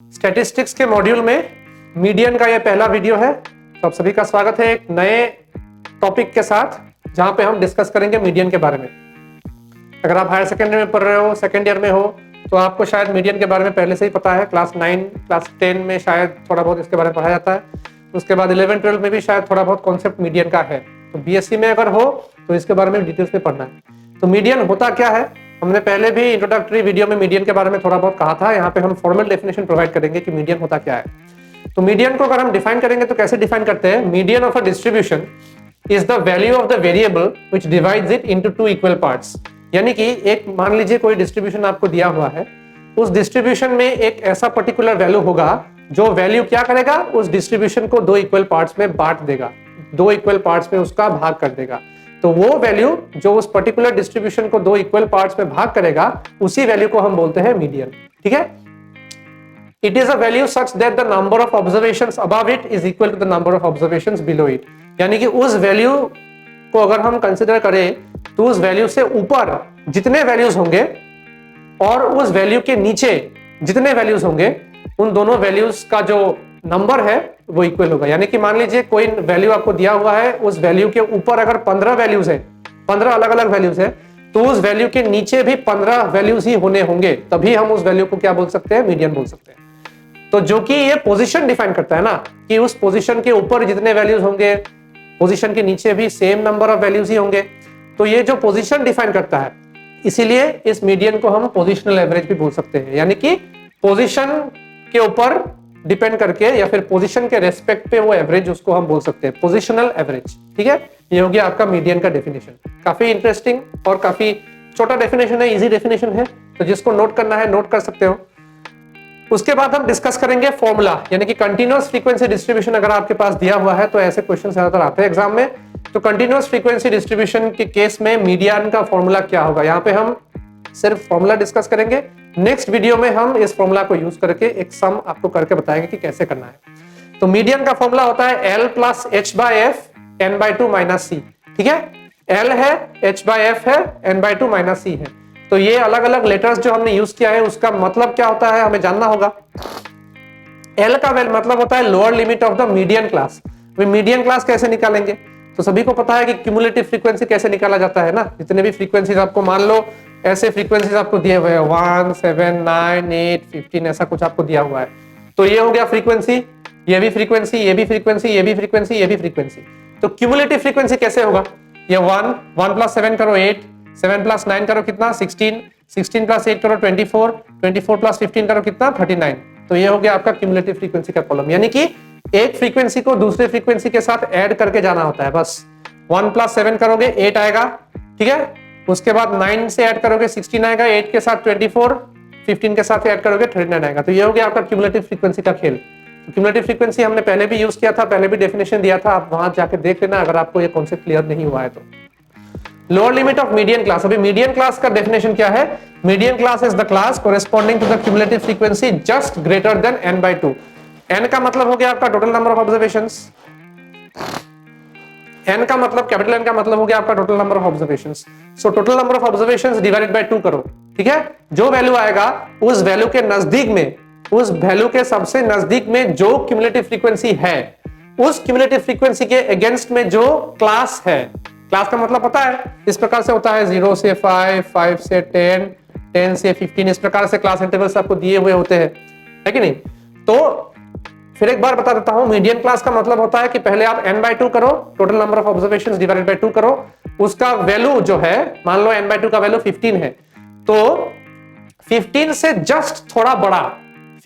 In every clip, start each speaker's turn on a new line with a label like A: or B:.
A: Statistics के module में median का यह पहला वीडियो है। तो आप सभी का स्वागत है एक नए टॉपिक के साथ, जहां पे हम डिस्कस करेंगे मीडियन के बारे में। अगर आप हायर सेकेंडरी में पढ़ रहे हो, सेकेंड ईयर में हो, तो आपको शायद मीडियन के बारे में पहले से ही पता है। क्लास 9, क्लास 10 में शायद थोड़ा बहुत इसके बारे में पढ़ाया जाता है। उसके बाद 11, 12 में भी शायद थोड़ा बहुत कॉन्सेप्ट मीडियन का है। तो बीएससी में अगर हो तो इसके बारे में डिटेल्स में पढ़ना है। तो मीडियन होता क्या है, हमने पहले भी इंट्रोडक्टरी वीडियो में मीडियन के बारे में थोड़ा बहुत कहा था। यहाँ पे हम फॉर्मल डेफिनेशन प्रोवाइड करेंगे कि मीडियन होता क्या है। तो मीडियन को अगर हम डिफाइन करेंगे तो कैसे डिफाइन करते हैं? Median of a distribution is the value of the variable which divides it into two equal parts. यानी कि एक मान लीजिए कोई डिस्ट्रीब्यूशन आपको दिया हुआ है, उस डिस्ट्रीब्यूशन में एक ऐसा पर्टिकुलर वैल्यू होगा जो वैल्यू क्या करेगा, उस डिस्ट्रीब्यूशन को दो इक्वल पार्ट्स में बांट देगा, दो इक्वल पार्ट्स में उसका भाग कर देगा। तो वो वैल्यू जो उस पर्टिकुलर डिस्ट्रीब्यूशन को दो इक्वल पार्ट्स में भाग करेगा, उसी वैल्यू को हम बोलते हैं मीडियन। ठीक है। It is a value such that the number of observations above it is equal to the number of observations below it. यानी कि उस वैल्यू को अगर हम कंसिडर करें तो उस वैल्यू से ऊपर जितने वैल्यूज होंगे और उस वैल्यू के नीचे जितने वैल्यूज होंगे, उन दोनों वैल्यूज का जो नंबर है वो इक्वल होगा। यानी कि मान लीजिए कोई वैल्यू आपको दिया हुआ है, उस वैल्यू के ऊपर अगर 15 वैल्यूज है, 15 अलग अलग वैल्यूज है, तो उस वैल्यू के नीचे भी 15 वैल्यूज ही होने होंगे, तभी हम उस वैल्यू को क्या बोल सकते हैं? मीडियन बोल सकते हैं। तो जो कि ये पोजीशन डिफाइन करता है ना, कि उस पोजीशन के ऊपर जितने वैल्यूज होंगे, पोजीशन के नीचे भी सेम नंबर ऑफ वैल्यूज ही होंगे। तो ये जो पोजीशन डिफाइन करता है, इसीलिए इस मीडियन को हम पोजिशनल एवरेज भी बोल सकते हैं। यानी कि पोजीशन के ऊपर डिपेंड करके या फिर पोजीशन के रेस्पेक्ट पे वो एवरेज, उसको हम बोल सकते हैं पोजीशनल एवरेज। ठीक है, ये हो गया आपका मीडियन का डेफिनेशन। काफी इंटरेस्टिंग और काफी छोटा डेफिनेशन है, इजी डेफिनेशन है, तो जिसको नोट करना है नोट कर सकते हो। उसके बाद हम डिस्कस करेंगे फॉर्मूला, यानी कि कंटीन्यूअस फ्रीक्वेंसी डिस्ट्रीब्यूशन अगर आपके पास दिया हुआ है तो ऐसे क्वेश्चन ज्यादातर आते हैं एग्जाम में। तो कंटीन्यूअस फ्रीक्वेंसी डिस्ट्रीब्यूशन के केस में मीडियन का फॉर्मूला क्या होगा, यहाँ पे हम सिर्फ फॉर्मूला डिस्कस करेंगे। नेक्स्ट वीडियो में हम इस फॉर्मूला को यूज करके एक सम आपको करके बताएंगे कि कैसे करना है। तो मीडियन का फॉर्मूला होता है L plus H by F N by 2 minus C। ठीक है, L है, H बाय F है, N बाय 2 माइनस C है। तो ये अलग अलग लेटर्स जो हमने यूज किया है उसका मतलब क्या होता है हमें जानना होगा। L का मतलब होता है lower limit of the median class. Median class कैसे निकालेंगे? तो सभी को पता है कि क्यूमुलेटिव फ्रीक्वेंसी कैसे निकाला जाता है ना। जितने भी फ्रीक्वेंसीज आपको, मान लो ऐसे फ्रीक्वेंसीज आपको दिए हुए हैं 1, 7, 9, 8, 15, ऐसा कुछ आपको दिया हुआ है। तो ये हो गया फ्रीक्वेंसी, ये भी फ्रीक्वेंसी, ये भी फ्रीक्वेंसी, ये भी फ्रीक्वेंसी, ये भी फ्रीक्वेंसी। तो क्यूमुलेटिव फ्रीक्वेंसी कैसे होगा? ये 1 प्लस 7 करो 8, 7 प्लस 9 करो कितना? 16, 16 प्लस 8 करो 24, 24 प्लस 15 करो कितना? 39। तो ये हो गया आपका क्यूमुलेटिव फ्रीक्वेंसी का कॉलम। यानी कि एक फ्रीक्वेंसी को दूसरे फ्रीक्वेंसी के साथ ऐड करके जाना होता है बस। 1 प्लस 7 करोगे 8 आएगा, ठीक है। उसके बाद 9 से ऐड करोगे 16 आएगा, 8 के साथ 24, 15 के साथ ऐड करोगे 39 आएगा। तो ये हो गया आपका क्यूमुलेटिव फ्रीक्वेंसी का खेल। तो क्यूमुलेटिव फ्रीक्वेंसी हमने पहले भी यूज किया था, पहले भी डेफिनेशन दिया था, आप वहां जाके देख लेना अगर आपको ये कॉन्सेप्ट क्लियर नहीं हुआ है तो। Lower limit of median class, अभी मीडियन क्लास का डेफिनेशन क्या है? Median class is the class corresponding to the cumulative frequency just greater than n by 2। n का मतलब हो गया आपका total number of observations, n का मतलब, कैपिटल N का मतलब हो गया आपका total number of observations. So total number of observations divided by 2 करो। ठीक है, जो वैल्यू आएगा उस वैल्यू के नजदीक में, उस वैल्यू के सबसे नजदीक में जो क्यूमुलेटिव फ्रीक्वेंसी है, उस क्यूमुलेटिव फ्रीक्वेंसी के अगेंस्ट में जो क्लास है, क्लास का मतलब पता है, इस प्रकार से होता है 0 से 5, 5 से 10, 10 से 15, इस प्रकार से क्लास इंटरवल्स आपको दिए हुए होते हैं, है कि नहीं? तो फिर एक बार बता देता हूं, मीडियन क्लास का मतलब होता है कि पहले आप n by 2 करो, total number of observations divided by 2 करो, उसका वैल्यू जो है, मान लो n by 2 का वैल्यू 15 है, तो 15 से जस्ट थोड़ा बड़ा,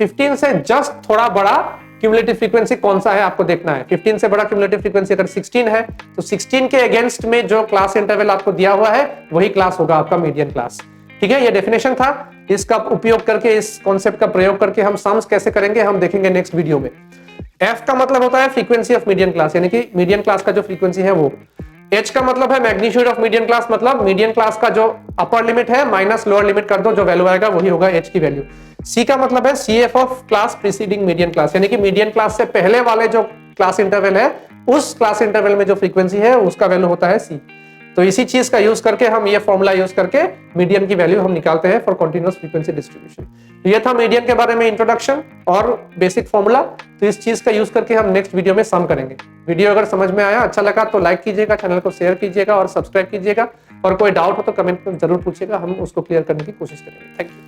A: 15 से जस्ट थोड़ा बड़ा क्यूमुलेटिव फ्रीक्वेंसी कौन सा है आपको देखना है। 15 से बड़ा क्यूमुलेटिव फ्रीक्वेंसी अगर 16 है, तो 16 के अगेंस्ट में जो क्लास इंटरवल आपको दिया हुआ है वही क्लास होगा आपका मीडियन क्लास। ठीक है, ये डेफिनेशन था। इसका उपयोग करके, इस कॉन्सेप्ट का प्रयोग करके हम सम्स कैसे करेंगे हम देखेंगे नेक्स्ट वीडियो में। F का मतलब होता है फ्रीक्वेंसी ऑफ मीडियन क्लास, यानी कि मीडियन क्लास का जो फ्रीक्वेंसी है वो। H का मतलब है मैग्नीट्यूड ऑफ मीडियन क्लास, मतलब मीडियन क्लास का जो अपर लिमिट है माइनस लोअर लिमिट कर दो, जो वैल्यू आएगा वही होगा H की वैल्यू। C का मतलब है CF of class preceding median class, यानी कि मीडियन क्लास से पहले वाले जो क्लास इंटरवल है, उस क्लास इंटरवल में जो फ्रीक्वेंसी है उसका वैल्यू होता है C। तो इसी चीज का यूज करके हम ये फॉर्मूला यूज करके मीडियन की वैल्यू हम निकालते हैं फॉर कंटीन्यूअस फ्रीक्वेंसी डिस्ट्रीब्यूशन। तो ये था मीडियन के बारे में इंट्रोडक्शन और बेसिक फॉर्मूला। तो इस चीज का यूज करके हम नेक्स्ट वीडियो में सम करेंगे। वीडियो अगर समझ में आया, अच्छा लगा तो लाइक कीजिएगा, चैनल को शेयर कीजिएगा और सब्सक्राइब कीजिएगा। और कोई डाउट हो तो कमेंट में जरूर पूछिएगा, हम उसको क्लियर करने की कोशिश करेंगे। Thank you.